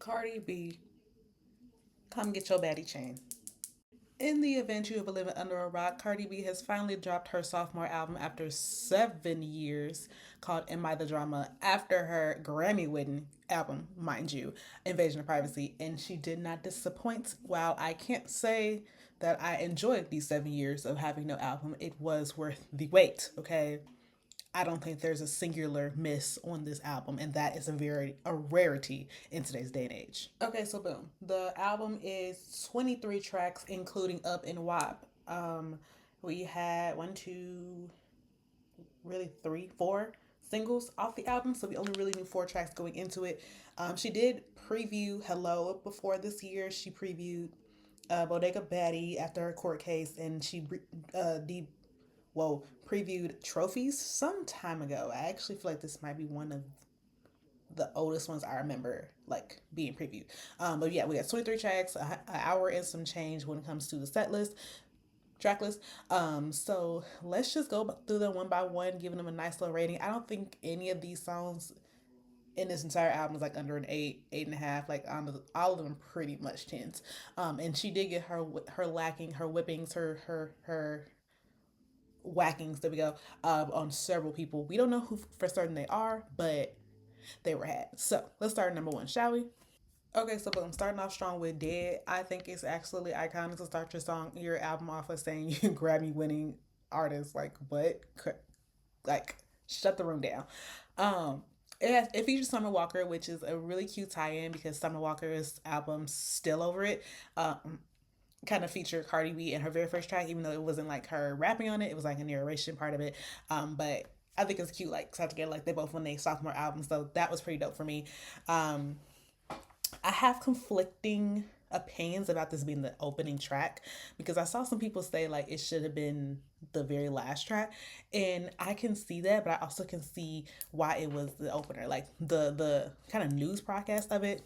Cardi B, come get your baddie chain. In the event you have been living under a rock, Cardi B has finally dropped her sophomore album after 7 years called Am I the Drama after her Grammy winning album, mind you, Invasion of Privacy. And she did not disappoint. While I can't say that I enjoyed these 7 years of having no album, it was worth the wait, okay? I don't think there's a singular miss on this album, and that is a rarity in today's day and age. Okay, so boom, the album is 23 tracks, including Up and WAP. We had one, two, really three, four singles off the album, so we only really knew four tracks going into it. She did preview Hello before this year. She previewed Bodega Baddie after her court case, and she previewed Trophies some time ago. I actually feel like this might be one of the oldest ones I remember like being previewed. But yeah, we got 23 tracks, an hour and some change when it comes to the set list, track list. So let's just go through them one by one, giving them a nice little rating. I don't think any of these songs in this entire album is like under an 8, 8.5. Like all of them pretty much tens. And she did get her lacking, her whippings, her whackings, there we go, on several people. We don't know who for certain they are, but they were had. So let's start number one, shall we? Okay, so I'm starting off strong with Dead. I think it's absolutely iconic to start your album off with saying you Grammy winning artist. Like what? Like shut the room down. It features Summer Walker, which is a really cute tie-in because Summer Walker's album Still Over It kind of featured Cardi B in her very first track, even though it wasn't like her rapping on it. It was like a narration part of it. But I think it's cute, like tied together, like they both won their sophomore album, so that was pretty dope for me. Um, I have conflicting opinions about this being the opening track because I saw some people say like it should have been the very last track, and I can see that, but I also can see why it was the opener. Like the kind of news broadcast of it,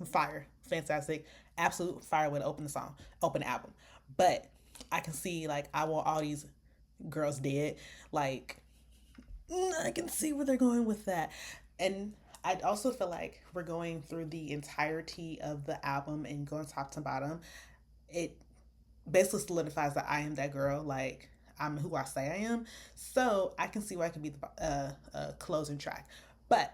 fire, fantastic, absolute fire way to open the song, open the album. But I can see like I want all these girls dead. Like I can see where they're going with that. And I also feel like we're going through the entirety of the album and going top to bottom. It basically solidifies that I am that girl. Like I'm who I say I am. So I can see why it could be the closing track. But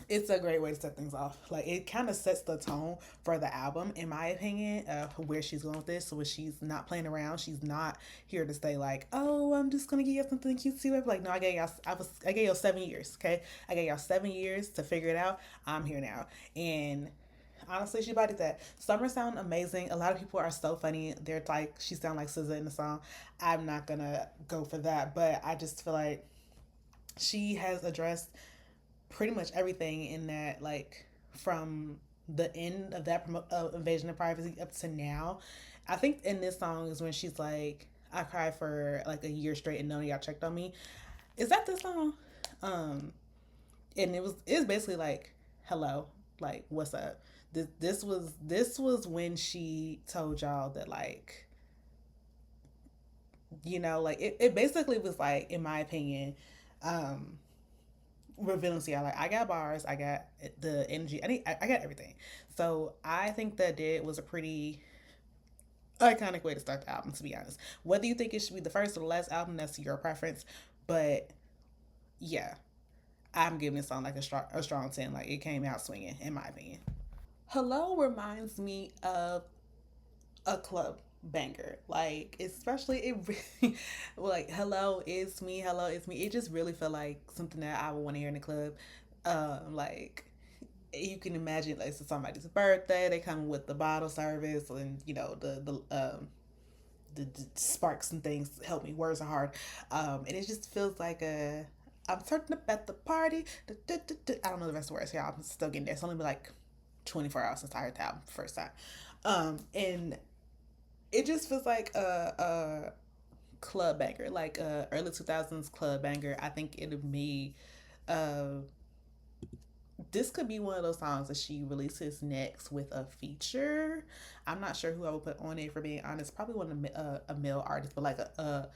it's a great way to set things off. Like it kind of sets the tone for the album, in my opinion, where she's going with this. So she's not playing around. She's not here to say like, "Oh, I'm just gonna give you something cute to it." Like, no, I gave y'all 7 years. Okay, I gave y'all 7 years to figure it out. I'm here now, and honestly, she bodied that. Summer sound amazing. A lot of people are so funny. They're like, she sound like SZA in the song. I'm not gonna go for that, but I just feel like she has addressed pretty much everything in that, like from the end of that Invasion of Privacy up to now. I think in this song is when she's like, I cried for like a year straight and none of y'all checked on me. Is that the song? Um, and it was basically like, hello, like what's up? This was when she told y'all that like, like it basically was like, in my opinion, um revealing to y'all like I got bars, I got the energy, I got everything. So I think that it was a pretty iconic way to start the album, to be honest. Whether you think it should be the first or the last album, that's your preference. But yeah, I'm giving this song like a strong 10. Like it came out swinging, in my opinion. Hello reminds me of a club banger, like especially it really, like hello it's me, it just really felt like something that I would want to hear in the club. Like you can imagine like it's somebody's birthday, they come with the bottle service, and the sparks and things help me, words are hard. And it just feels like a I'm turning up at the party. I don't know the rest of the words here, I'm still getting there. It's only been like 24 hours since I heard the album first time. And it just feels like a club banger, like a early 2000s club banger. I think it'd be uh this could be one of those songs that she releases next with a feature. I'm not sure who I would put on it, for being honest. Probably one of a male artist, but like a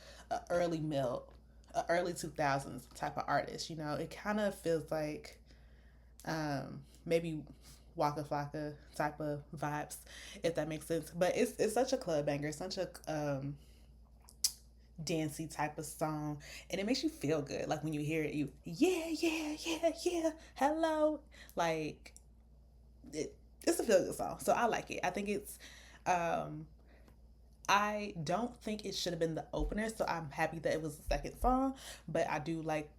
early male, a early 2000s type of artist. It kind of feels like maybe Waka Flocka type of vibes, if that makes sense. But it's such a club banger, such a dancey type of song, and it makes you feel good. Like when you hear it, you yeah. Hello, like it's a feel good song. So I like it. I think it's um I don't think it should have been the opener, so I'm happy that it was the second song. But I do like.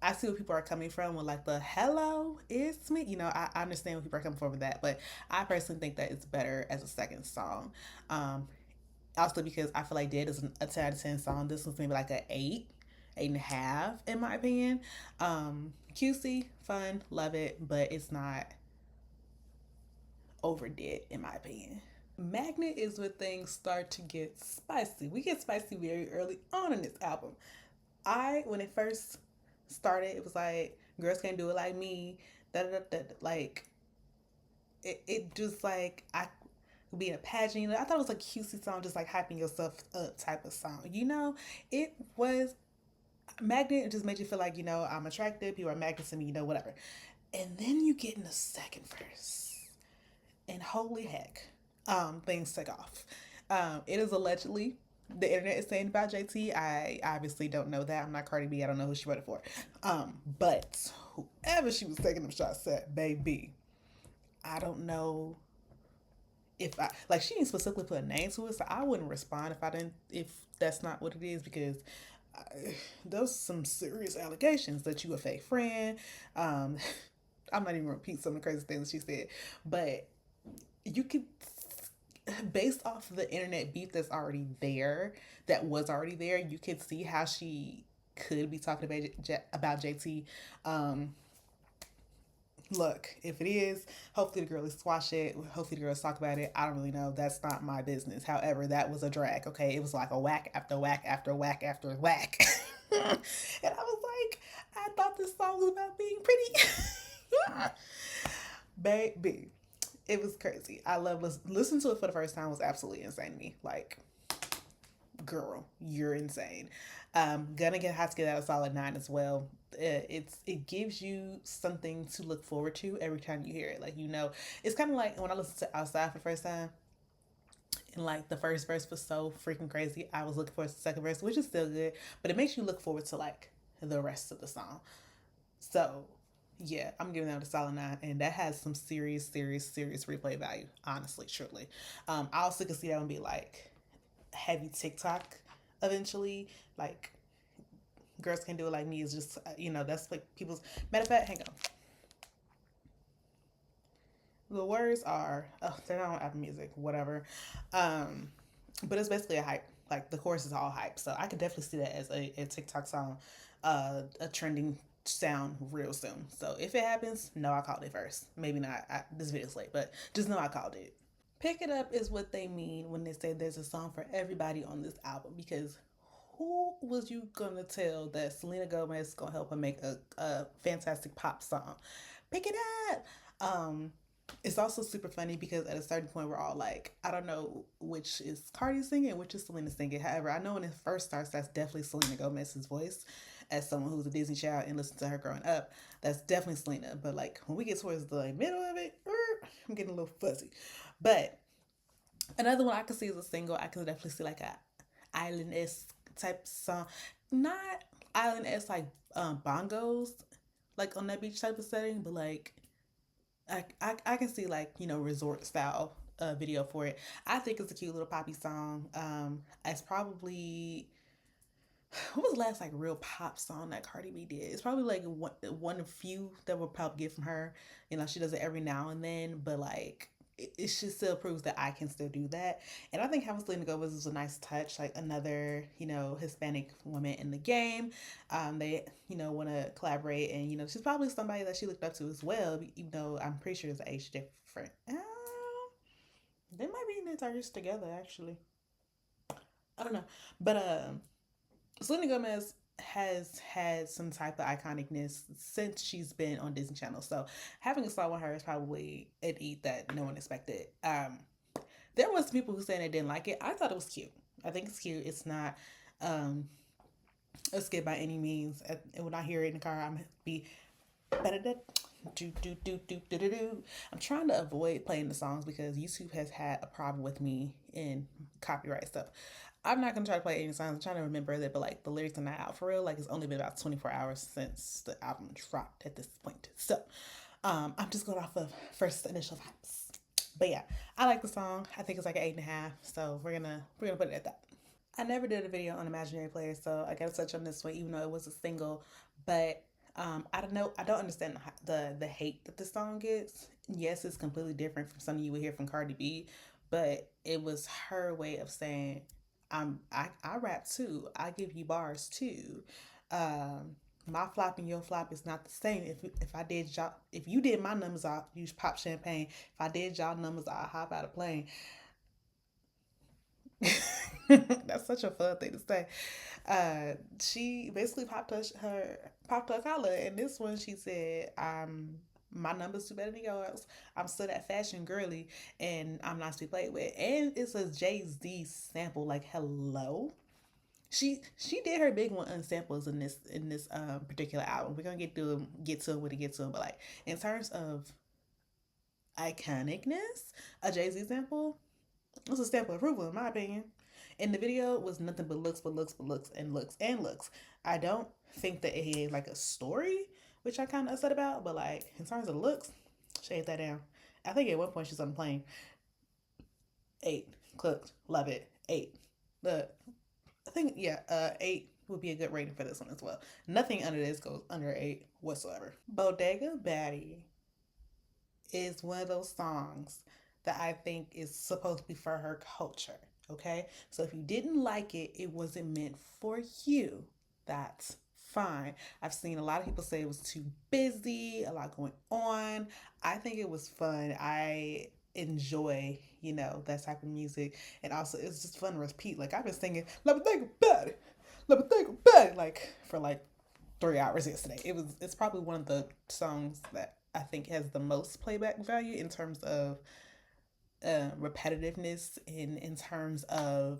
I see where people are coming from with like the "Hello, it's me." You know, I understand where people are coming from with that, but I personally think that it's better as a second song. Um, Also because I feel like Dead is a 10 out of 10 song. This was maybe like a 8, 8.5 in my opinion. QC, fun, love it, but it's not overdid in my opinion. Magnet is when things start to get spicy. We get spicy very early on in this album. When it first started, it was like girls can't do it like me. Da da da. Like it just like I being a pageant. You know, I thought it was like a cutesy song, just like hyping yourself up type of song. You know, it was magnet. It just made you feel like I'm attractive. People are magnets to me. Whatever. And then you get in the second verse, and holy heck, things take off. It is allegedly the internet is saying about JT. I obviously don't know that. I'm not Cardi B. I don't know who she wrote it for. But whoever she was taking them shots at, baby, I don't know if I like. She didn't specifically put a name to it, so I wouldn't respond if that's not what it is because those some serious allegations that you a fake friend. Um, I'm not even gonna repeat some of the crazy things that she said, but you could, based off the internet beef that was already there, you could see how she could be talking about JT. Um, Look, if it is, hopefully the girl is squash it. Hopefully the girls talk about it. I don't really know. That's not my business. However, that was a drag. Okay, it was like a whack after whack after whack after whack, and I was like, I thought this song was about being pretty, baby. It was crazy. I love listen to it for the first time was absolutely insane to me. Like, girl, you're insane. Gonna get have to get out a solid 9 as well. It gives you something to look forward to every time you hear it. Like it's kind of like when I listened to Outside for the first time, and like the first verse was so freaking crazy. I was looking forward to the second verse, which is still good, but it makes you look forward to like the rest of the song. So yeah, I'm giving that a solid 9, and that has some serious replay value. Honestly, truly. I also could see that would be like heavy TikTok eventually. Like girls can do it like me is just that's like people's matter of fact. Hang on, the words are they're not on Apple Music, whatever. But it's basically a hype. Like the chorus is all hype, so I could definitely see that as a TikTok song, a trending sound real soon. So if it happens, no, I called it first. Maybe not. This video's late, but just know I called it. Pick it up is what they mean when they say there's a song for everybody on this album, because who was you gonna tell that Selena Gomez is gonna help her make a fantastic pop song? Pick it up. It's also super funny because at a certain point we're all like, I don't know which is Cardi singing and which is Selena singing. However, I know when it first starts, that's definitely Selena Gomez's voice. As someone who's a Disney child and listened to her growing up, that's definitely Selena. But like when we get towards the middle of it, I'm getting a little fuzzy. But another one I could see as a single, I could definitely see like a island esque type song, not island esque like bongos, like on that beach type of setting, but like I can see like resort style video for it. I think it's a cute little poppy song. It's probably what was the last like real pop song that Cardi B did? It's probably like one of few that we'll probably get from her. She does it every now and then, but like it should still proves that I can still do that. And I think having Selena Gomez is a nice touch, like another, Hispanic woman in the game. They, want to collaborate, and she's probably somebody that she looked up to as well, even though I'm pretty sure there's an age difference. They might be in the entire together actually. I don't know. But Selena Gomez has had some type of iconicness since she's been on Disney Channel. So having a song with her is probably an eat that no one expected. There was people who said they didn't like it. I thought it was cute. I think it's cute. It's not um, a skip by any means. And when I hear it in the car, I'm be better. Do do do do do do do. I'm trying to avoid playing the songs because YouTube has had a problem with me in copyright stuff. I'm not gonna try to play any songs. I'm trying to remember that, but like the lyrics are not out for real. Like it's only been about 24 hours since the album dropped at this point. So I'm just going off of first initial vibes. But yeah, I like the song. I think it's like an 8.5. So we're gonna put it at that. I never did a video on imaginary players, so I gotta touch on this one, even though it was a single. But I don't know. I don't understand the hate that the song gets. Yes, it's completely different from something you would hear from Cardi B, but it was her way of saying, I rap too. I give you bars too. Um, my flop and your flop is not the same. If I did y'all, if you did my numbers, I'll use pop champagne. If I did y'all numbers, I'll hop out of plane. That's such a fun thing to say. She basically popped her collar, and this one she said, my numbers too better than yours. I'm still that fashion girly, and I'm not to be played with." And it's a Jay-Z sample. Like, hello. She did her big one on samples in this particular album. We're gonna get to it when we get to it, but like in terms of iconicness, a Jay-Z sample, it's a stamp of approval in my opinion. And the video was nothing but looks and looks and looks. I don't think that it had like a story, which I kind of upset about. But like in terms of looks, shade that down. I think at one point she's on the plane. 8, cooked, love it. 8. The I think yeah, 8 would be a good rating for this one as well. Nothing under this goes under 8 whatsoever. Bodega Baddie is one of those songs that I think is supposed to be for her culture. Okay? So if you didn't like it, it wasn't meant for you. That's fine. I've seen a lot of people say it was too busy, a lot going on. I think it was fun. I enjoy, that type of music. And also it's just fun to repeat. Like I've been singing Let Me Think About It. Let Me Think About It like for like 3 hours yesterday. It's probably one of the songs that I think has the most playback value in terms of repetitiveness in terms of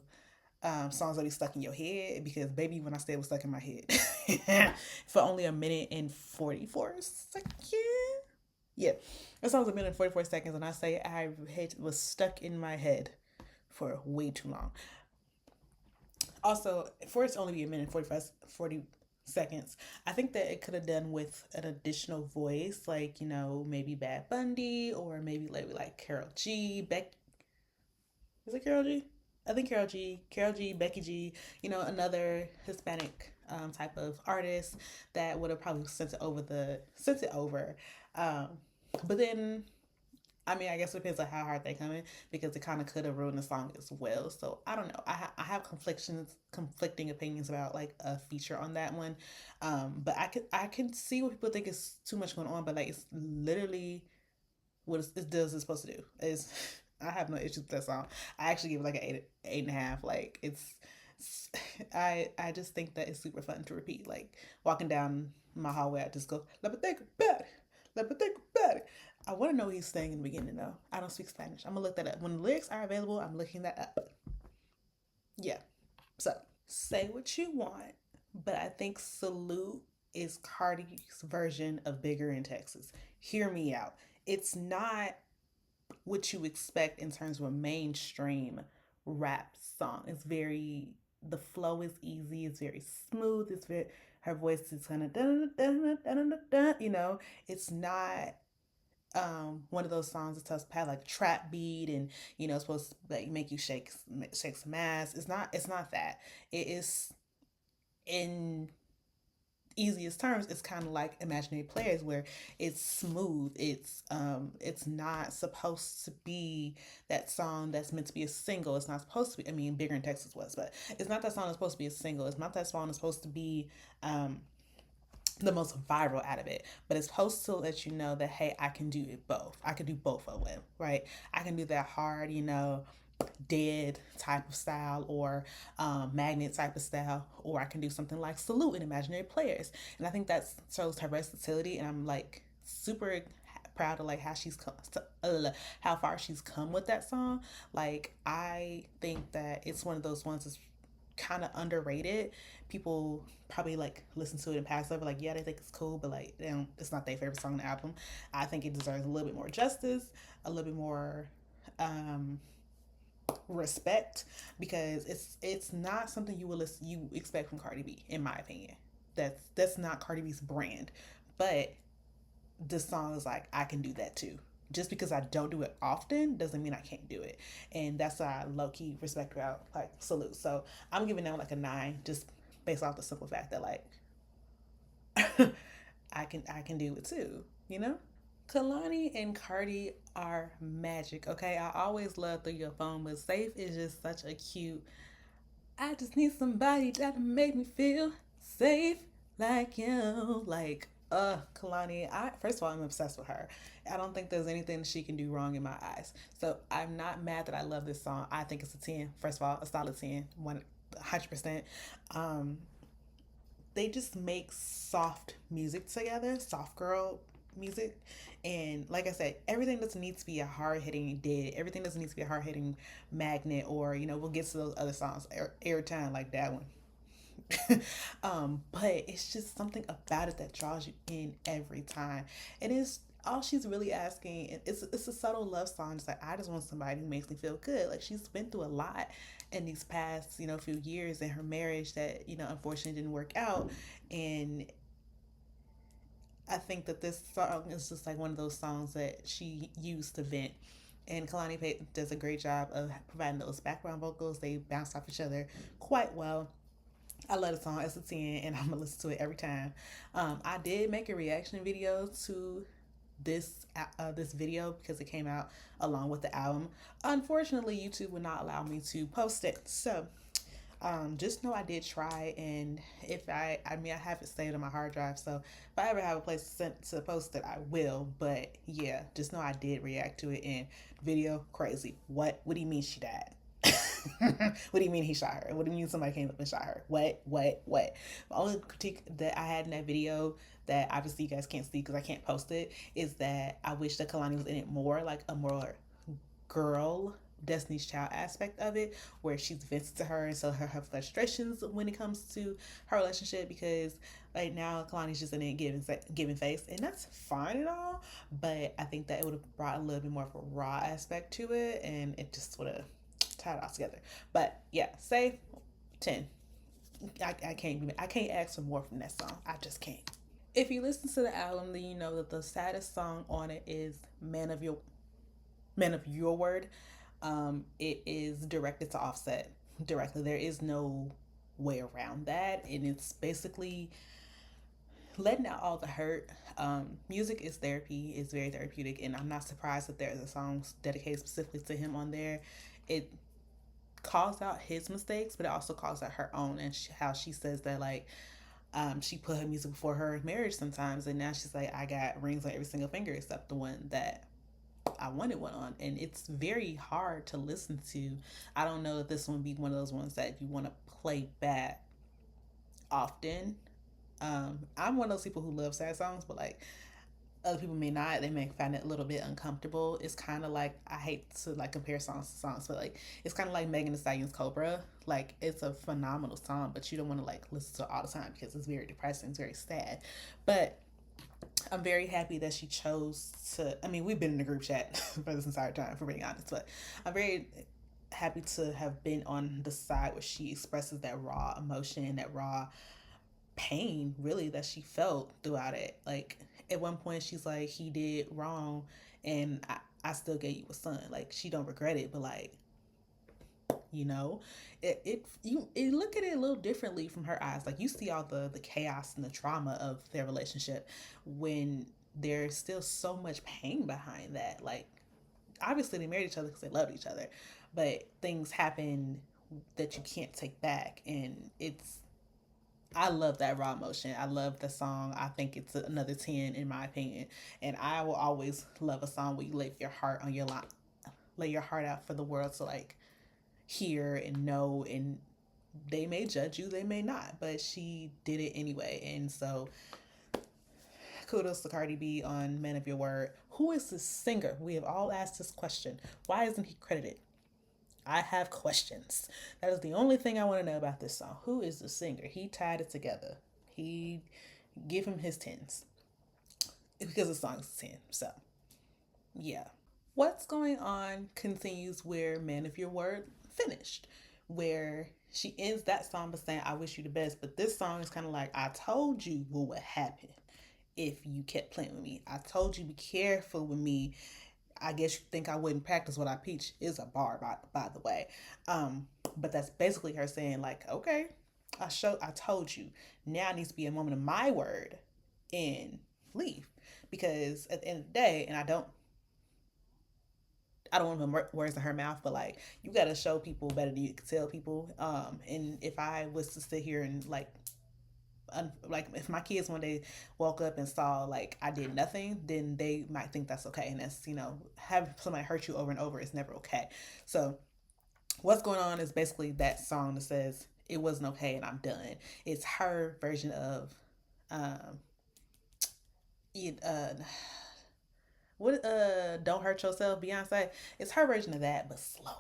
songs that be stuck in your head because baby when I say it was stuck in my head for only a minute and 44 seconds. Yeah, that song was a minute and 44 seconds and I say I was stuck in my head for way too long. Also, for it to only be a minute and 40 seconds, I think that it could have done with an additional voice, like, maybe Bad Bundy or maybe like Carol G, is it Carol G? I think Carol G, Becky G, another Hispanic type of artist that would have probably sent it over. Um, but then I mean, I guess it depends on how hard they come in because it kind of could have ruined the song as well. So I don't know. I have conflicting opinions about like a feature on that one. But I can see what people think is too much going on, but like it's literally what it does is supposed to do. Is I have no issues with that song. I actually give it like an 8.5. Like I just think that it's super fun to repeat. Like walking down my hallway, I just go, let me think about it. Let me think about it. I want to know what he's saying in the beginning though. I don't speak Spanish. I'm gonna look that up. When the lyrics are available, I'm looking that up. Yeah. So say what you want, but I think Salute is Cardi's version of Bigger in Texas. Hear me out. It's not what you expect in terms of a mainstream rap song. It's very the flow is easy, it's very smooth, it's very her voice is kind of it's not one of those songs that have like trap beat and it's supposed to like make you shake some ass. It's not that. It is in easiest terms, it's kind of like imaginary players where it's smooth. It's not supposed to be that song that's meant to be a single. It's not supposed to be. I mean, Bigger in Texas was, but it's not that song that's supposed to be a single. It's not that song that's supposed to be the most viral out of it, but it's supposed to let you know that hey, I can do it both. I can do both of them, right? I can do that hard, dead type of style or magnet type of style, or I can do something like Salute in Imaginary Players. And I think that shows her versatility, and I'm like super proud of like how she's come how far she's come with that song. Like I think that it's one of those ones that's kind of underrated. People probably like listen to it and pass over, like, yeah, they think it's cool, but like, they don't, it's not their favorite song on the album. I think it deserves a little bit more justice, a little bit more um, respect, because it's not something you expect from Cardi B, in my opinion. That's not Cardi B's brand, but this song is like, I can do that too. Just because I don't do it often doesn't mean I can't do it, and that's why I low key respect about, like, salute. So I'm giving them like a 9, just based off the simple fact that like I can do it too, you know. Kalani and Cardi are magic. Okay, I always love Through Your Phone, but Safe is just such a cute. I just need somebody that'll make me feel safe like you. Like, Kalani, I first of all, I'm obsessed with her. I don't think there's anything she can do wrong in my eyes. So I'm not mad that I love this song. I think it's a 10. First of all, a solid 10, 100%. Um, they just make soft music together, soft girl music. And like I said, everything doesn't need to be a hard hitting dead. Everything doesn't need to be a hard hitting magnet, or, we'll get to those other songs, Errtime, like that one. But it's just something about it that draws you in every time. And it's all she's really asking. It's a subtle love song. It's like, I just want somebody who makes me feel good. Like, she's been through a lot in these past, few years in her marriage that, unfortunately didn't work out. And I think that this song is just like one of those songs that she used to vent. And Kalani Pate does a great job of providing those background vocals. They bounce off each other quite well. I love the song. It's a 10, and I'm gonna listen to it every time. I did make a reaction video to this video because it came out along with the album. Unfortunately, YouTube would not allow me to post it. So just know I did try, and if I have it saved on my hard drive. So if I ever have a place to post it, I will. But yeah, just know I did react to it, and video crazy. What do you mean she died? What do you mean he shot her? What do you mean somebody came up and shot her? What? The only critique that I had in that video, that obviously you guys can't see because I can't post it, is that I wish that Kalani was in it more, like a more girl Destiny's Child aspect of it, where she's vented to her, and so her frustrations when it comes to her relationship. Because right now Kalani's just in it giving face, and that's fine and all, but I think that it would have brought a little bit more of a raw aspect to it, and it just would have tied it all together. But yeah, say 10. I can't ask for more from that song. I just can't. If you listen to the album, then you know that the saddest song on it is Man of Your Word. It is directed to Offset directly. There is no way around that, and it's basically letting out all the hurt. Music is therapy. It's very therapeutic, and I'm not surprised that there's a song dedicated specifically to him on there. It calls out his mistakes, but it also calls out her own, and how she says that, like, she put her music before her marriage sometimes, and now she's like, I got rings on every single finger except the one that I wanted one on. And it's very hard to listen to. I don't know if this one would be one of those ones that you want to play back often. I'm one of those people who love sad songs, but like, other people may not. They may find it a little bit uncomfortable. It's kind of like, I hate to like compare songs to songs, but like, it's kind of like Megan Thee Stallion's Cobra. Like, it's a phenomenal song, but you don't want to like listen to it all the time because it's very depressing. It's very sad. But I'm very happy that she chose to. I mean, we've been in the group chat for this entire time, for being honest, but I'm very happy to have been on the side where she expresses that raw emotion, that raw pain, really, that she felt throughout it. Like, at one point, she's like, he did wrong, and I still gave you a son. Like, she don't regret it, but like, you know, you look at it a little differently from her eyes. Like, you see all the chaos and the trauma of their relationship, when there's still so much pain behind that. Like, obviously they married each other because they loved each other, but things happen that you can't take back, and I love that raw emotion. I love the song. I think it's another 10 in my opinion. And I will always love a song where you lay your heart on your line, lay your heart out for the world to like hear and know. And they may judge you, they may not, but she did it anyway. And so kudos to Cardi B on Man of Your Word. Who is this singer? We have all asked this question. Why isn't he credited? I have questions. That is the only thing I want to know about this song. Who is the singer? He tied it together. He give him his tens because the song's 10. So yeah. What's Going On continues where Man of Your Word finished, where she ends that song by saying, I wish you the best. But this song is kind of like, I told you what would happen if you kept playing with me. I told you be careful with me. I guess you think I wouldn't practice what I preach is a bar, by the way. But that's basically her saying, like, okay, I told you. Now needs to be a moment of my word and leave. Because at the end of the day, and I don't want to put words in her mouth, but like you got to show people better than you can tell people. And if I was to sit here and like if my kids one day woke up and saw like I did nothing, then they might think that's okay, and that's having somebody hurt you over and over is never okay. So what's going on is basically that song that says it wasn't okay and I'm done. It's her version of um, it, what Don't Hurt Yourself, Beyonce. It's her version of that, but slower.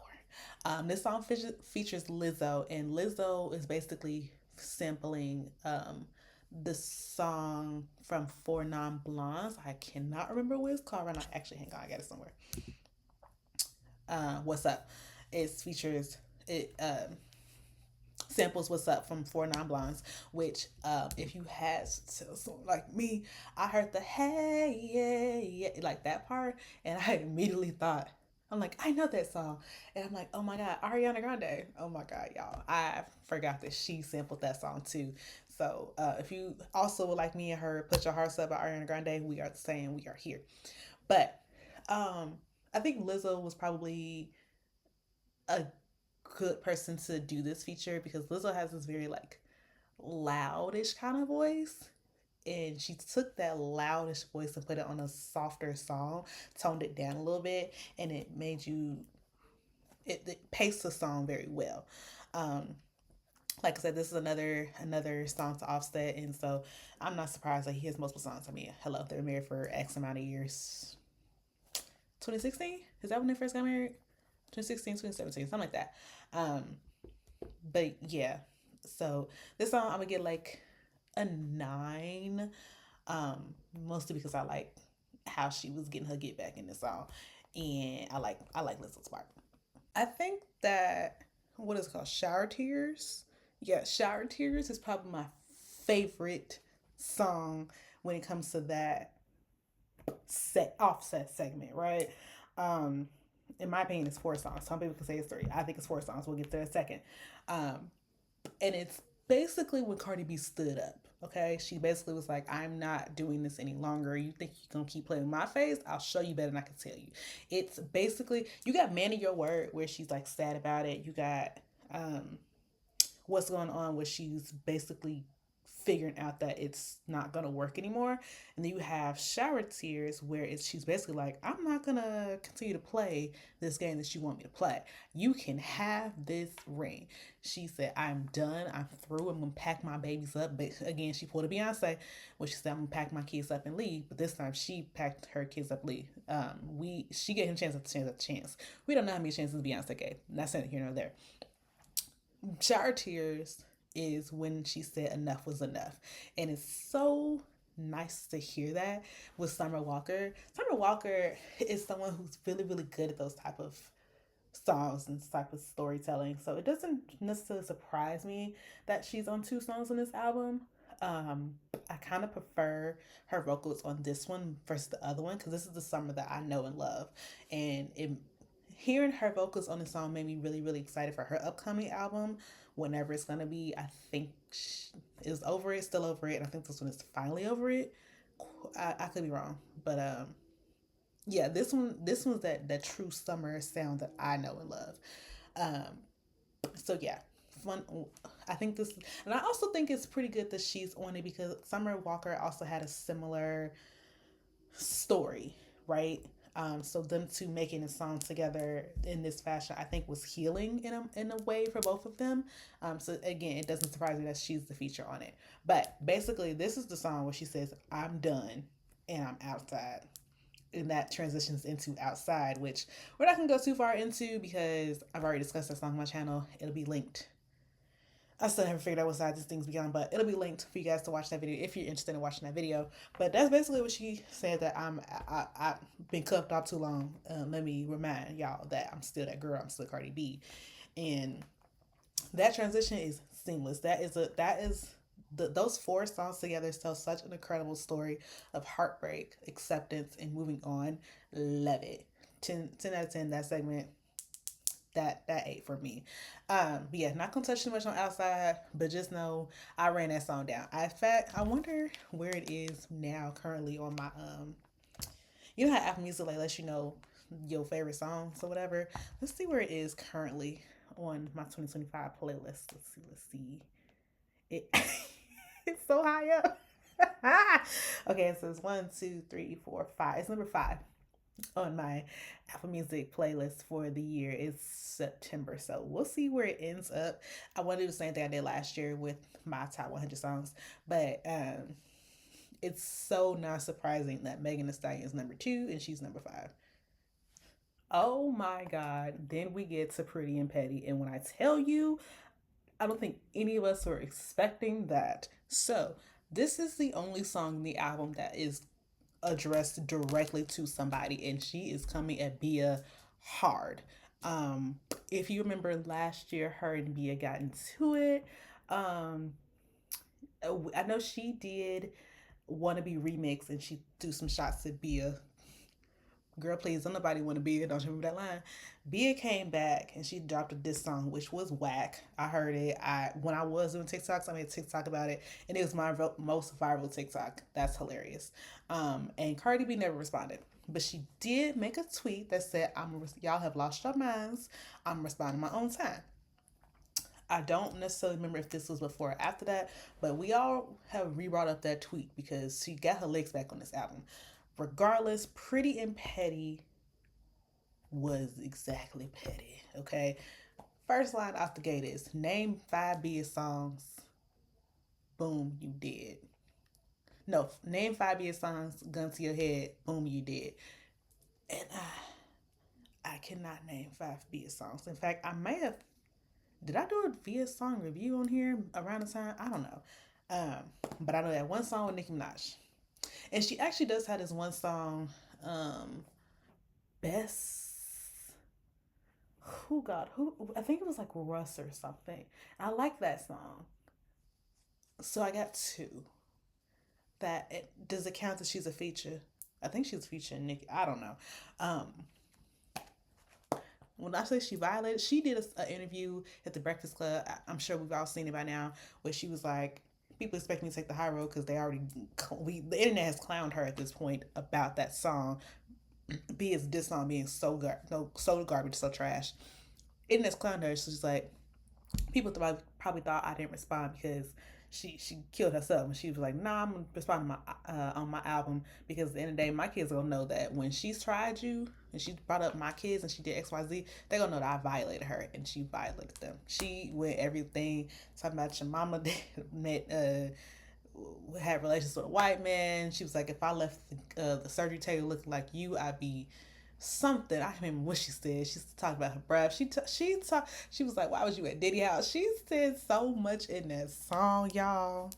This song features Lizzo, and Lizzo is basically sampling the song from Four Non Blondes. I cannot remember what it's called right now. Actually, hang on, I got it somewhere. What's Up? It features it samples What's Up from Four Non Blondes, which if you had someone like me, I heard the hey yeah, yeah like that part, and I immediately thought, I'm like, I know that song. And I'm like, oh my God, Ariana Grande. Oh my God, y'all. I forgot that she sampled that song too. So if you also would like me and her, Put Your Hearts Up by Ariana Grande, we are saying we are here. But um, I think Lizzo was probably a good person to do this feature because Lizzo has this very like loudish kind of voice. And she took that loudish voice and put it on a softer song, toned it down a little bit, and it made it paced the song very well. Um, like I said, this is another song to Offset, and so I'm not surprised that he has multiple songs. I mean, hello, they're married for X amount of years. 2016 is that when they first got married? 2016, 2017, something like that. Um, but yeah, so this song I'm gonna get like a 9, mostly because I like how she was getting her get back in the song, and I like Lizzo's part. I think that what is it called, Shower Tears. Yeah, Shower Tears is probably my favorite song when it comes to that offset segment, right? Um, in my opinion, it's 4 songs. Some people can say it's 3. I think it's 4 songs. We'll get there in a second. Um, and it's basically when Cardi B stood up. Okay, she basically was like, "I'm not doing this any longer. You think you're gonna keep playing my face? I'll show you better than I can tell you." It's basically you got Man of Your Word where she's like sad about it. You got um, What's Going On where she's basically figuring out that it's not gonna work anymore, and then you have Shower Tears where she's basically like, I'm not gonna continue to play this game that you want me to play. You can have this ring. She said, I'm done, I'm through, I'm gonna pack my babies up. But again, she pulled a Beyonce where she said, I'm gonna pack my kids up and leave. But this time she packed her kids up and leave. She gave him chance after chance after chance. We don't know how many chances Beyonce gave. Not saying here nor there. Shower Tears is when she said enough was enough. And it's so nice to hear that with Summer Walker. Summer Walker is someone who's really, really good at those type of songs and type of storytelling. So it doesn't necessarily surprise me that she's on 2 songs on this album. I kind of prefer her vocals on this one versus the other one because this is the Summer that I know and love. And hearing her vocals on the song made me really, really excited for her upcoming album, whenever it's gonna be. I think she is over it, still over it. And I think this one is finally over it. I could be wrong, but yeah, this one's that true summer sound that I know and love. Um, so yeah, fun. I think this, and I also think it's pretty good that she's on it because Summer Walker also had a similar story, right? So them two making a song together in this fashion, I think, was healing in a way for both of them. So again, it doesn't surprise me that she's the feature on it. But basically, this is the song where she says, "I'm done and I'm outside." and that transitions into outside, which we're not gonna go too far into because I've already discussed that song on my channel. It'll be linked. I still haven't figured out what side this thing's beyond, but it'll be linked for you guys to watch that video if you're interested in watching that video. But that's basically what she said, that I've been cuffed off too long. Let me remind y'all that I'm still that girl. I'm still Cardi B, and that transition is seamless. Those four songs together tell such an incredible story of heartbreak, acceptance, and moving on. Love it. 10 out of 10, that segment, that ate for me. But yeah, not gonna touch too much on outside, but just know I ran that song down. In fact, I wonder where it is now currently on my you know how Apple Music like lets you know your favorite songs or whatever. Let's see where it is currently on my 2025 playlist. Let's see. It it's so high up. Okay, so it's 1, 2, 3, 4, 5. It's number 5 on my Apple Music playlist for the year. It's September, so we'll see where it ends up. I want to do the same thing I did last year with my top 100 songs, but it's so not surprising that Megan Thee Stallion is number 2 and she's number 5. Oh my God! Then we get to Pretty and Petty, and when I tell you, I don't think any of us were expecting that. So this is the only song in the album that is addressed directly to somebody, and she is coming at Bia hard. If you remember last year, her and Bia got into it. I know she did "Wanna Be" remix, and she threw some shots at Bia. Girl, please, don't nobody want to be it. Don't you remember that line? Bia came back and she dropped a diss song, which was whack. I heard it. When I was doing TikToks, I made a TikTok about it, and it was my most viral TikTok. That's hilarious. And Cardi B never responded, but she did make a tweet that said, "Y'all have lost your minds. I'm responding my own time." I don't necessarily remember if this was before or after that, but we all have re-brought up that tweet because she got her legs back on this album. Regardless, Pretty and Petty was exactly petty, okay? First line off the gate is, name 5 Bia songs. Boom, you did. No, name 5 Bia songs, gun to your head. Boom, you did. And I cannot name 5 Bia songs. In fact, I may have, did I do a Bia song review on here around the time? I don't know. But I know that one song with Nicki Minaj. And she actually does have this one song, Best. Who I think it was like Russ or something. I like that song. So I got 2. Does it count that she's a feature? I think she's a feature in Nicki. I don't know. When I say she violated, she did an interview at the Breakfast Club. I'm sure we've all seen it by now, where she was like, people expect me to take the high road because the internet has clowned her at this point about that song. This song being so garbage, so trash. Internet's clowned her, so she's like, people probably thought I didn't respond because she killed herself, and she was like, "Nah, I'm gonna respond on my album because at the end of the day, my kids are gonna know that when she's tried you and she brought up my kids and she did XYZ, they're gonna know that I violated her, and she violated them. She went everything talking about your mama had relations with a white man. She was like, if I left the surgery table looking like you, I'd be something. I can't remember what she said. She talked about her breath. She was like, why was you at Diddy house? She said so much in that song, y'all.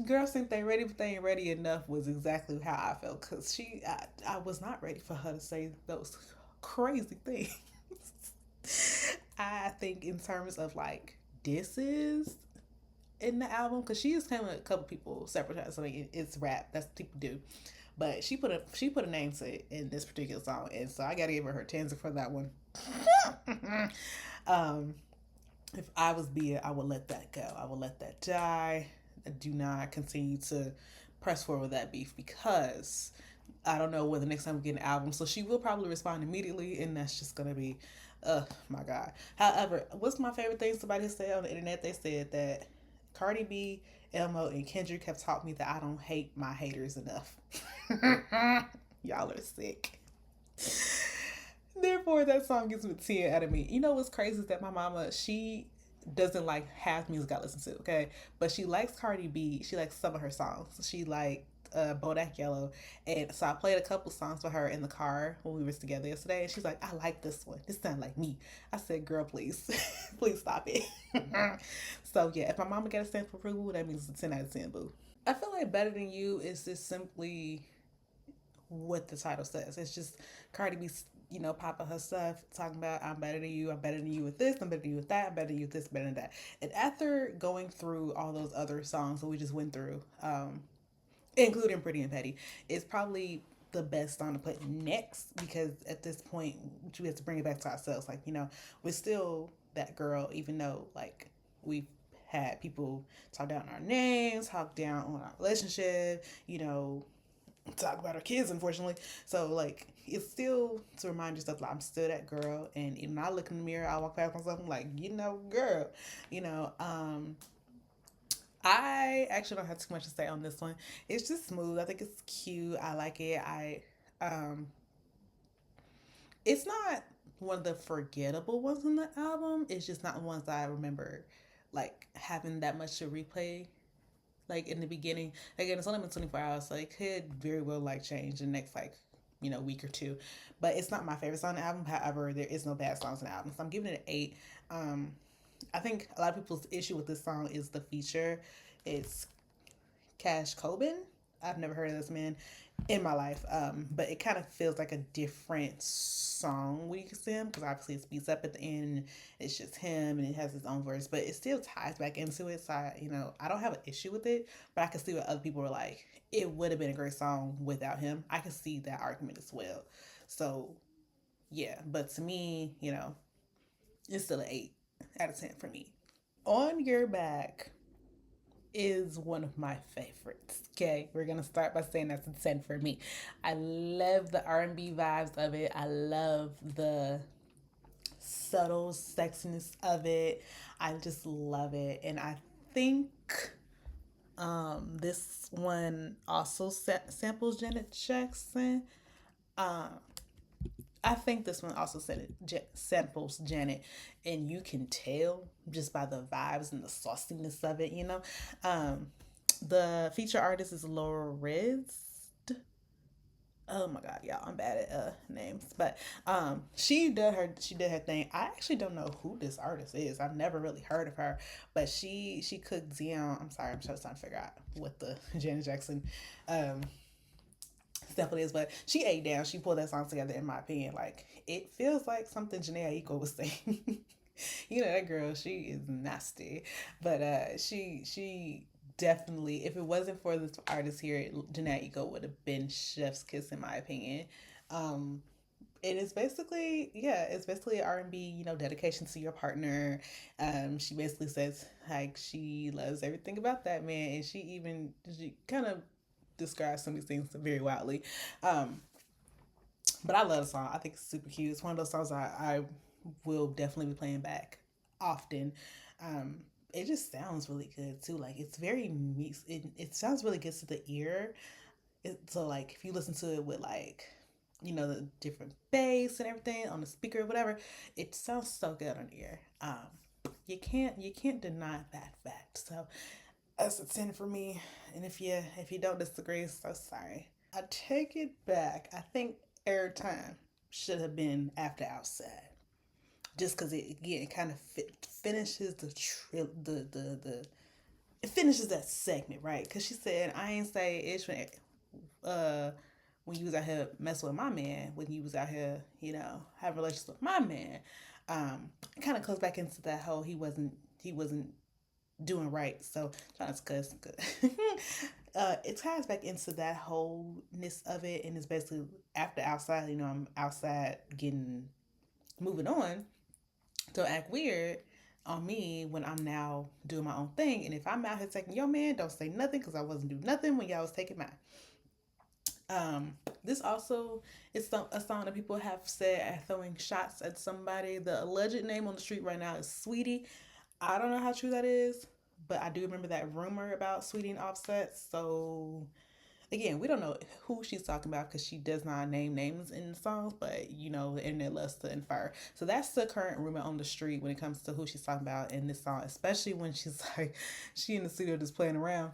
Girls think they ready, but they ain't ready enough was exactly how I felt, because I was not ready for her to say those crazy things. I think in terms of like disses in the album, because she just came with a couple people separate times. So it's rap. That's what people do. But she put a name to it in this particular song, and so I gotta give her 10s for that one. If I was Bia, I would let that go. I would let that die. I do not continue to press forward with that beef because I don't know when the next time we get an album. So she will probably respond immediately, and that's just gonna be, my God. However, what's my favorite thing somebody said on the internet? They said that Cardi B, Elmo, and Kendrick have taught me that I don't hate my haters enough. Y'all are sick. Therefore, that song gets me 10 out of me. You know what's crazy is that my mama, she doesn't like half music I listen to, okay? But she likes Cardi B. She likes some of her songs. She like Bodak Yellow, and so I played a couple songs for her in the car when we was together yesterday, and she's like, "I like this one. This sounds like me." I said, "Girl, please, please stop it." So yeah, if my mama got a stamp for approval, that means it's a 10 out of 10, boo. I feel like Better Than You is just simply what the title says. It's just Cardi B, popping her stuff, talking about I'm better than you, I'm better than you with this, I'm better than you with that, I'm better than you with this, better than that. And after going through all those other songs that we just went through, including Pretty and Petty, it's probably the best song to put next because at this point we have to bring it back to ourselves. Like, we're still that girl, even though like we've had people talk down our names, talk down on our relationship, talk about our kids, unfortunately. So like it's still to remind yourself like I'm still that girl, and when I look in the mirror, I walk past myself, I'm like, girl, you know. I actually don't have too much to say on this one. It's just smooth. I think it's cute. I like it. Um it's not one of the forgettable ones on the album. It's just not the ones that I remember like having that much to replay like in the beginning. Again, it's only been 24 hours, so it could very well like change in the next like week or two. But it's not my favorite song on the album. However, there is no bad songs on the album, so I'm giving it an 8. Um, I think a lot of people's issue with this song is the feature. It's Cash Coben. I've never heard of this man in my life, but it kind of feels like a different song when you can see him because obviously it speeds up at the end. It's just him and it has his own verse, but it still ties back into it. So I don't have an issue with it, but I can see what other people were like. It would have been a great song without him. I can see that argument as well. So yeah, but to me, it's still an 8 out of 10 for me. On Your Back is one of my favorites. Okay, we're gonna start by saying that's a 10 for me. I love the R&B vibes of it. I love the subtle sexiness of it. I just love it, and I think this one also samples Janet Jackson. Um, I think this one also samples Janet, and you can tell just by the vibes and the sauciness of it. Um, the feature artist is Laura Riz. Oh my god, y'all, I'm bad at names, but she did her thing. I actually don't know who this artist is. I've never really heard of her, but she cooked down. I'm sorry, I'm just trying to figure out what the Janet Jackson um sample is, but she ate down. She pulled that song together. In my opinion, like it feels like something Janae Eiko was saying. That girl, she is nasty, but she definitely, if it wasn't for this artist here, Janae Eiko would have been chef's kiss in my opinion. Um, it is basically, yeah, it's basically an R&B, dedication to your partner. She basically says like she loves everything about that man, and she kind of describes some of these things very wildly. Um, but I love the song. I think it's super cute. It's one of those songs I will definitely be playing back often. Um, it just sounds really good too. Like it's very mixed. It sounds really good to the ear. So like if you listen to it with like the different bass and everything on the speaker or whatever, it sounds so good on the ear. You can't deny that fact. So that's a 10 for me. And if you don't disagree, so sorry. I take it back. I think Errtime should have been after Outside, just because it again kind of finishes the it finishes that segment, right? Because she said I ain't say ish uh when you was out here messing with my man, when you was out here have relations with my man. It kind of goes back into that whole he wasn't doing right. So trying to cuss good. It ties back into that wholeness of it, and it's basically after Outside. I'm outside getting moving on. Don't act weird on me when I'm now doing my own thing. And if I'm out here taking your man, don't say nothing because I wasn't doing nothing when y'all was taking mine. This also is a song that people have said at throwing shots at somebody. The alleged name on the street right now is Sweetie. I don't know how true that is, but I do remember that rumor about Sweetie and Offset. So again, we don't know who she's talking about because she does not name names in the songs, but the internet loves to infer. So that's the current rumor on the street when it comes to who she's talking about in this song, especially when she's like, she in the studio just playing around.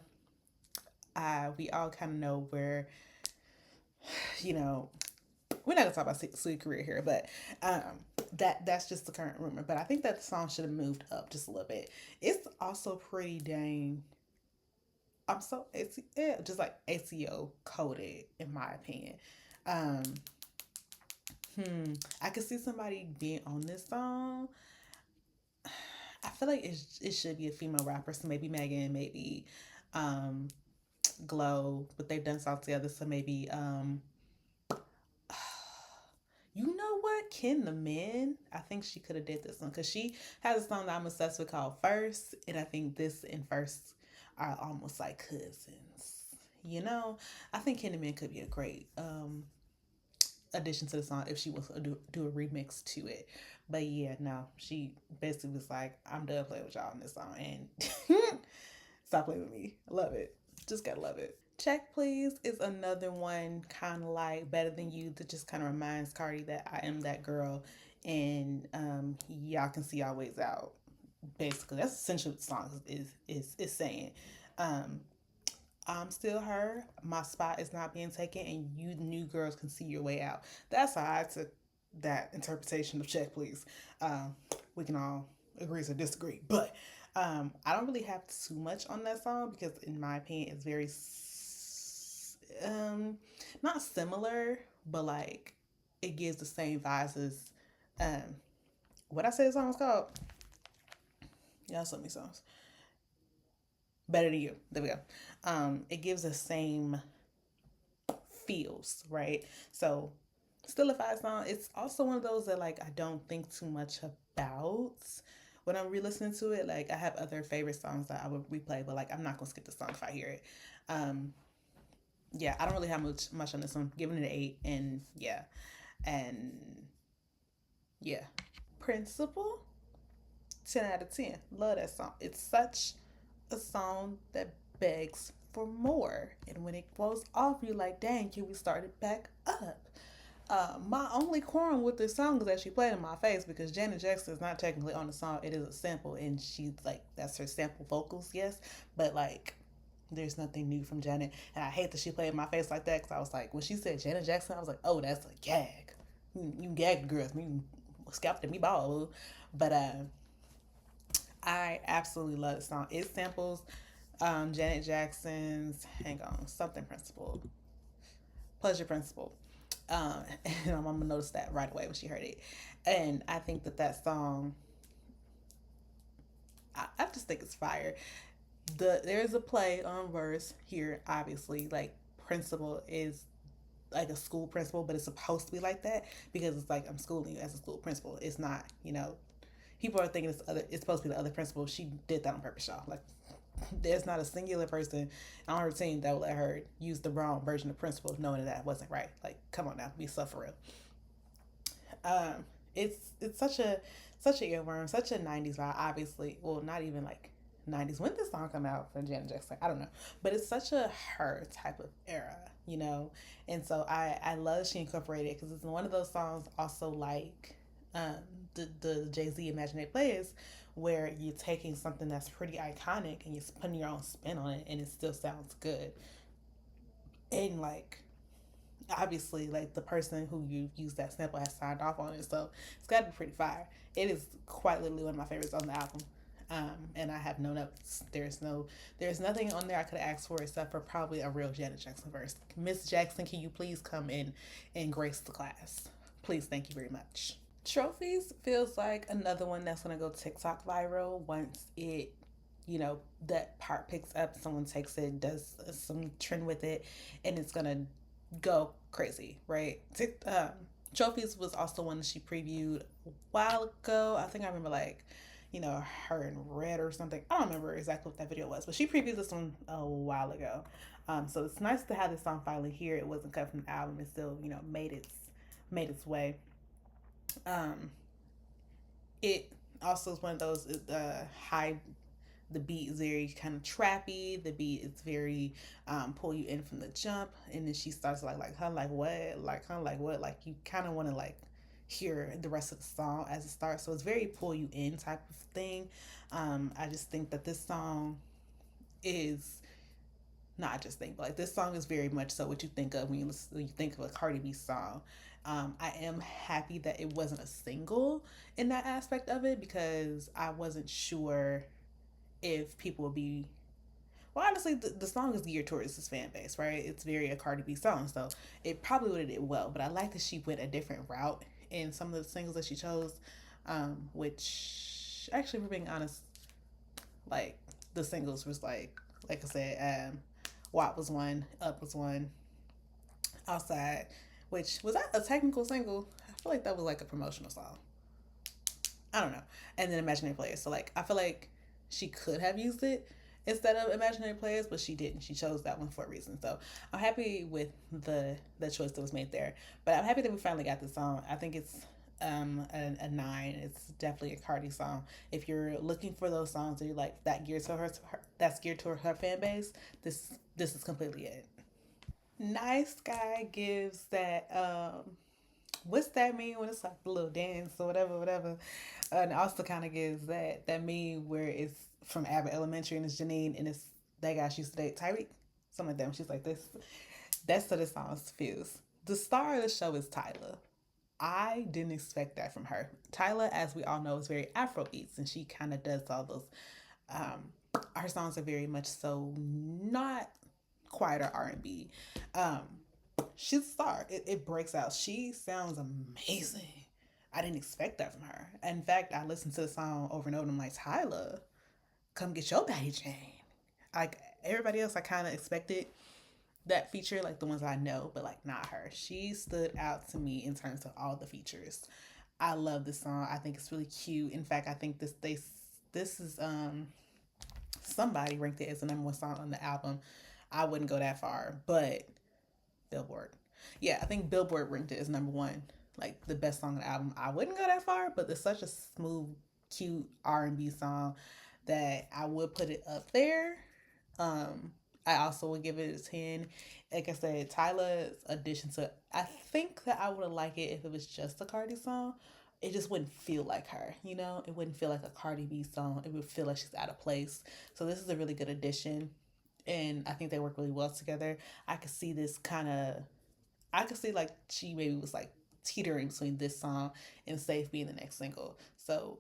We all kind of know where, you know, we're not gonna talk about Sweet career here, but that's just the current rumor. But I think that the song should have moved up just a little bit. It's also pretty dang. I'm so just like ACO coded in my opinion. Um, I could see somebody being on this song. I feel like it should be a female rapper, so maybe Megan, maybe um, Glow, but they've done songs together, so maybe you know what? Ken the Man. I think she could have did this one because she has a song that I'm obsessed with called First, and I think this and First are almost like cousins. You know, I think Ken the Man could be a great addition to the song if she was to do a remix to it. But yeah, no, she basically was like, "I'm done playing with y'all on this song," and stop playing with me. I love it. Just gotta love it. Check Please is another one kind of like Better Than You that just kind of reminds Cardi that I am that girl and y'all can see our ways out. Basically, that's essentially what the song is saying. Um, I'm still her. My spot is not being taken, and you new girls can see your way out. That's how I took that interpretation of Check Please. Um, we can all agree to disagree, but I don't really have too much on that song because, in my opinion, it's very not similar, but like it gives the same vibes as um what I said the song was called. Y'all sent me songs. Better Than You. There we go. It gives the same feels, right? So still a five song. It's also one of those that like I don't think too much about when I'm re-listening to it. Like I have other favorite songs that I would replay, but like I'm not gonna skip the song if I hear it. Um, yeah, I don't really have much on this one. Giving it an 8, and and yeah. Principle, 10 out of 10. Love that song. It's such a song that begs for more, and when it goes off, you're like, dang, can we start it back up? My only quarrel with this song is that she played in my face because Janet Jackson is not technically on the song. It is a sample, and she's like, that's her sample vocals, yes, but like there's nothing new from Janet, and I hate that she played in my face like that because I was like, when she said Janet Jackson, I was like, oh, that's a gag. You gag girls, you scalped me ball, but I absolutely love the song. It samples Janet Jackson's "Hang On" something principle, pleasure principle. And my mama noticed that right away when she heard it, and I think that song, I just think it's fire. There's a play on verse here, obviously. Like principal is like a school principal, but it's supposed to be like that because it's like I'm schooling you as a school principal. It's not, people are thinking it's supposed to be the other principal. She did that on purpose, y'all. Like there's not a singular person on her team that will let her use the wrong version of principal, knowing that wasn't right. Like, come on now, be so for real. It's such a earworm, such a '90s vibe. Obviously, well, not even like '90s. When did this song come out for Janet Jackson? I don't know, but it's such a her type of era. And so I love she incorporated it because it's one of those songs. Also, like um, the Jay-Z Imaginary Players, where you're taking something that's pretty iconic and you're putting your own spin on it, and it still sounds good. And like obviously like the person who you use that sample has signed off on it, so it's got to be pretty fire. It is quite literally one of my favorites on the album. And I have no notes. There's nothing on there I could ask for except for probably a real Janet Jackson verse. Miss Jackson, can you please come in and grace the class? Please, thank you very much. Trophies feels like another one that's gonna go TikTok viral once that part picks up, someone takes it, does some trend with it, and it's gonna go crazy, right? Trophies was also one that she previewed a while ago. I think I remember her in red or something. I don't remember exactly what that video was, but she previewed this one a while ago. So it's nice to have this song finally here. It wasn't cut from the album. It still, made its way. Um, it also is one of those high. The beat is very kind of trappy. The beat is very pull you in from the jump, and then she starts like huh like what like huh like what like you kind of want to like hear the rest of the song as it starts. So it's very pull you in type of thing. I just think that this song is not I just think, but like this song is very much so what you think of when you think of a Cardi B song. I am happy that it wasn't a single in that aspect of it because I wasn't sure if people would be. Well, honestly, the song is geared towards his fan base, right? It's very a Cardi B song, so it probably would have did well. But I like that she went a different route in some of the singles that she chose, which actually, for being honest, like the singles was like I said, WAP was one, Up was one, Outside, which was that a technical single? I feel like that was like a promotional song. I don't know. And then Imaginary Players. So like I feel like she could have used it instead of Imaginary Players, but she didn't. She chose that one for a reason. So I'm happy with the choice that was made there. But I'm happy that we finally got this song. I think it's a 9. It's definitely a Cardi song. If you're looking for those songs that you're like that geared to her that's geared to her fan base, this is completely it. Nice Guy gives that what's that mean when it's like the little dance or whatever, whatever. And also kind of gives that meme where it's from Abbott Elementary and it's Janine and it's that guy she used to date, Tyreek, something like that. And she's like this. That's what the song feels. The star of the show is Tyla. I didn't expect that from her. Tyla, as we all know, is very Afro beats, and she kind of does all those. Her songs are very much so not quieter R&B. Um, she's a star. It breaks out. She sounds amazing. I didn't expect that from her. In fact, I listened to the song over and over and I'm like, Tyler, come get your baddie chain. Like everybody else, I kind of expected that feature, like the ones I know, but like not her. She stood out to me in terms of all the features. I love this song. I think it's really cute. In fact, I think this is somebody ranked it as the number one song on the album. I wouldn't go that far, but Billboard. Yeah, I think Billboard ranked it as number one, like the best song on the album. I wouldn't go that far, but it's such a smooth, cute R&B song that I would put it up there. Um, I also would give it a 10. Like I said, Tyla's addition to I think that I would have liked it if it was just a Cardi song. It just wouldn't feel like her, you know? It wouldn't feel like a Cardi B song. It would feel like she's out of place. So this is a really good addition. And I think they work really well together. I could see this kind of I could see like she maybe was like teetering between this song and Safe being the next single. So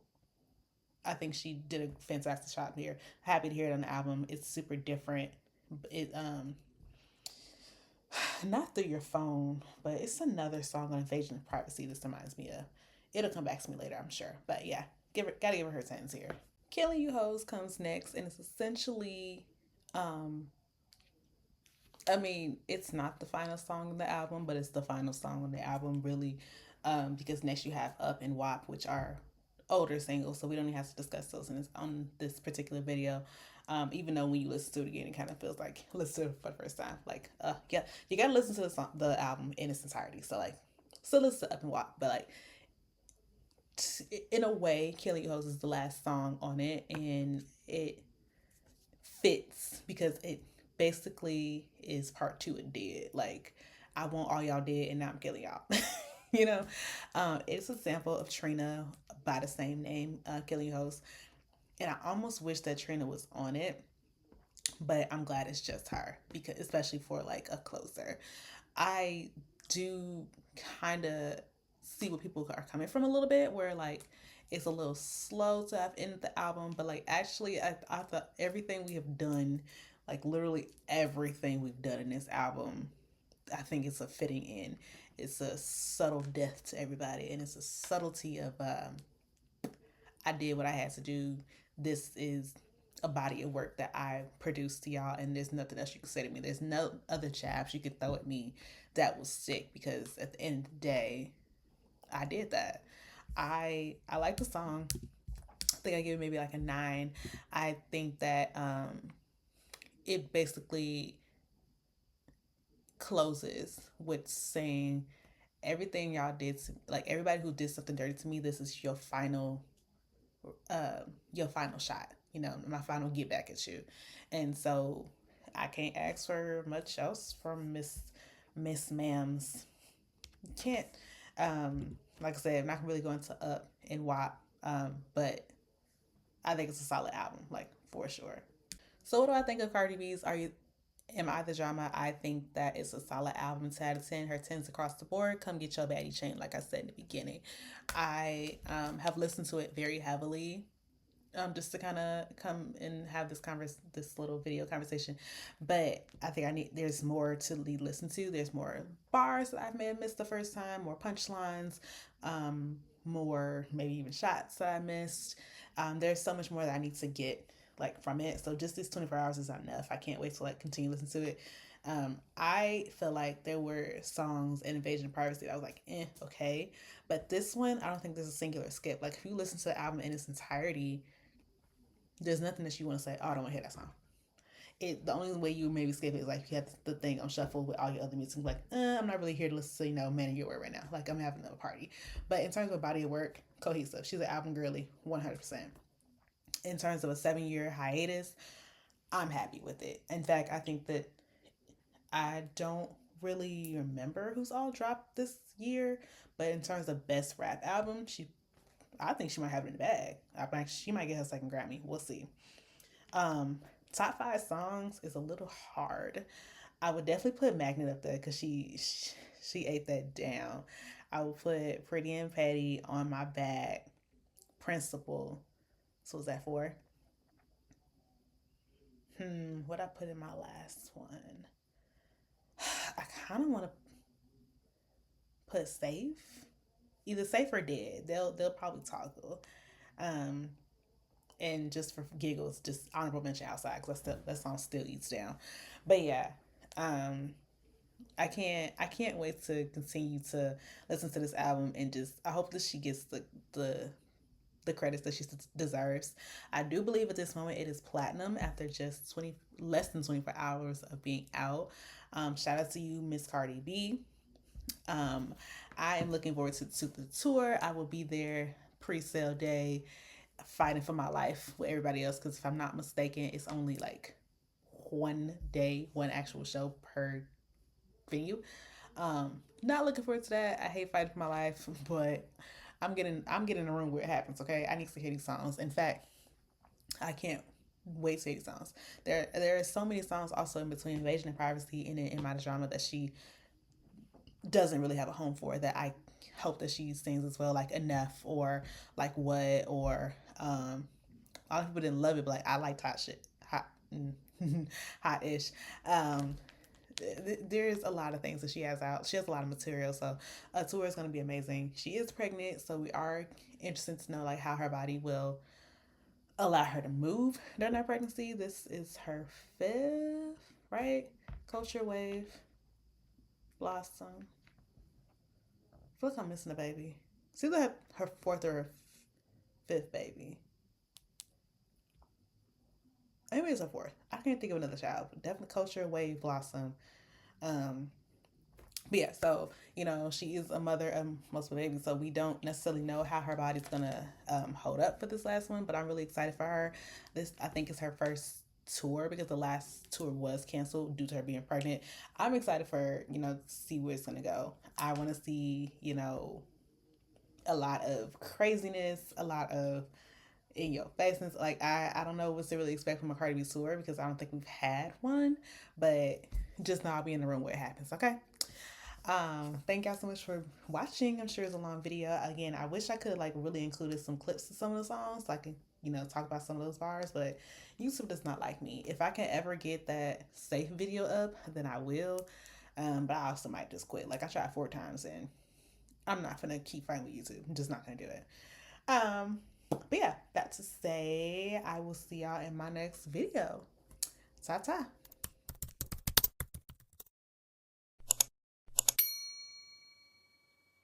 I think she did a fantastic job here. Happy to hear it on the album. It's super different. It not through your phone, but it's another song on Invasion of Privacy this reminds me of. It'll come back to me later, I'm sure. But yeah, gotta give her 10s here. Killin You Hoes comes next, and it's essentially um I mean, it's not the final song on the album, but it's the final song on the album, really, because next you have Up and WAP, which are older singles, so we don't even have to discuss those on this particular video. Even though when you listen to it again, it kind of feels like listen to it for the first time. Like, yeah, you gotta listen to the album in its entirety. So like, still listen to Up and WAP, but like, in a way, Killin You Hoes is the last song on it, and it fits because it basically is part two of Dead. Like, I want all y'all dead and now I'm killing y'all. you know? It's a sample of Trina by the same name, Killin You Hoes. And I almost wish that Trina was on it, but I'm glad it's just her because especially for like a closer. I do kind of see what people are coming from a little bit where like it's a little slow to have ended the album, but like actually I thought everything we have done, like literally everything we've done in this album, I think it's a fitting end. It's a subtle death to everybody, and it's a subtlety of I did what I had to do. This is a body of work that I produced to y'all, and there's nothing else you can say to me. There's no other jabs you could throw at me that will stick because at the end of the day, I did that. I like the song. I think I give it maybe like a 9. I think that it basically closes with saying everything y'all did to, like everybody who did something dirty to me, this is your final shot, you know, my final get back at you. And so I can't ask for much else from Miss Ma'ams. You can't like I said, I'm not really going to Up and WAP, but I think it's a solid album, like for sure. So what do I think of Cardi B's Am I the drama? I think that it's a solid album, 10 out of 10. Her 10s across the board. Come get your baddie chain, like I said in the beginning. I have listened to it very heavily, just to kind of come and have this little video conversation. But I think there's more to listen to. There's more bars that I may have missed the first time, more punchlines, more maybe even shots that I missed. There's so much more that I need to get like from it. So just this 24 hours is not enough. I can't wait to like continue listening to it. I feel like there were songs in Invasion of Privacy that I was like, okay. But this one, I don't think there's a singular skip. Like if you listen to the album in its entirety, there's nothing that you want to say, oh, I don't want to hear that song. The only way you maybe skip it is like you have the thing on shuffle with all your other music. Like, I'm not really here to listen to, Man of Your Word right now. Like, I'm having a party. But in terms of body of work, cohesive. She's an album girly, 100%. In terms of a 7-year hiatus, I'm happy with it. In fact, I think that I don't really remember who's all dropped this year, but in terms of best rap album, I think she might have it in the bag. She might get her second Grammy. We'll see. Um, Top 5 songs is a little hard. I would definitely put Magnet up there because she ate that down. I would put Pretty and Petty, On My Back, Principle. So was that 4? What I put in my last one? I kind of want to put Safe. Either Safe or Dead. They'll probably toggle. Um, and just for giggles, just honorable mention Outside because that song still eats down. But yeah, um, I can't wait to continue to listen to this album and just I hope that she gets the credits that she deserves. I do believe at this moment it is platinum after just 20 less than 24 hours of being out. Shout out to you, Miss Cardi B. Um, I am looking forward to the tour. I will be there pre-sale day, fighting for my life with everybody else. Because if I'm not mistaken, it's only like one day, one actual show per venue. Not looking forward to that. I hate fighting for my life, but I'm getting in a room where it happens. Okay, I need to hear these songs. In fact, I can't wait to hear these songs. There are so many songs also in between Invasion and Privacy and in my drama that she doesn't really have a home for that I hope that she sings as well, like Enough or like What or a lot of people didn't love it, but like I liked hot shit, hot, hot ish. Um, there's a lot of things that she has out. She has a lot of material, so a tour is going to be amazing. She is pregnant, so we are interested to know like how her body will allow her to move during that pregnancy. This is her 5th, right? Culture Wave, Blossom. I feel like I'm missing a baby. It's either her 4th or 5th baby. Maybe it's her 4th. I can't think of another child. But definitely Culture Wave, Blossom. Um, but yeah, so she is a mother of multiple babies, so we don't necessarily know how her body's gonna hold up for this last one. But I'm really excited for her. This I think is her first tour because the last tour was canceled due to her being pregnant. I'm excited for her, to see where it's gonna go. I want to see a lot of craziness, a lot of in your faceness. Like I don't know what to really expect from a Cardi B tour because I don't think we've had one, but just know I'll be in the room where it happens. Okay. Thank y'all so much for watching. I'm sure it's a long video. Again, I wish I could like really included some clips of some of the songs so I can, talk about some of those bars, but YouTube does not like me. If I can ever get that safe video up, then I will. But I also might just quit. Like I tried 4 times and I'm not gonna keep fighting with YouTube. I'm just not gonna do it. But yeah, that to say, I will see y'all in my next video. Ta ta.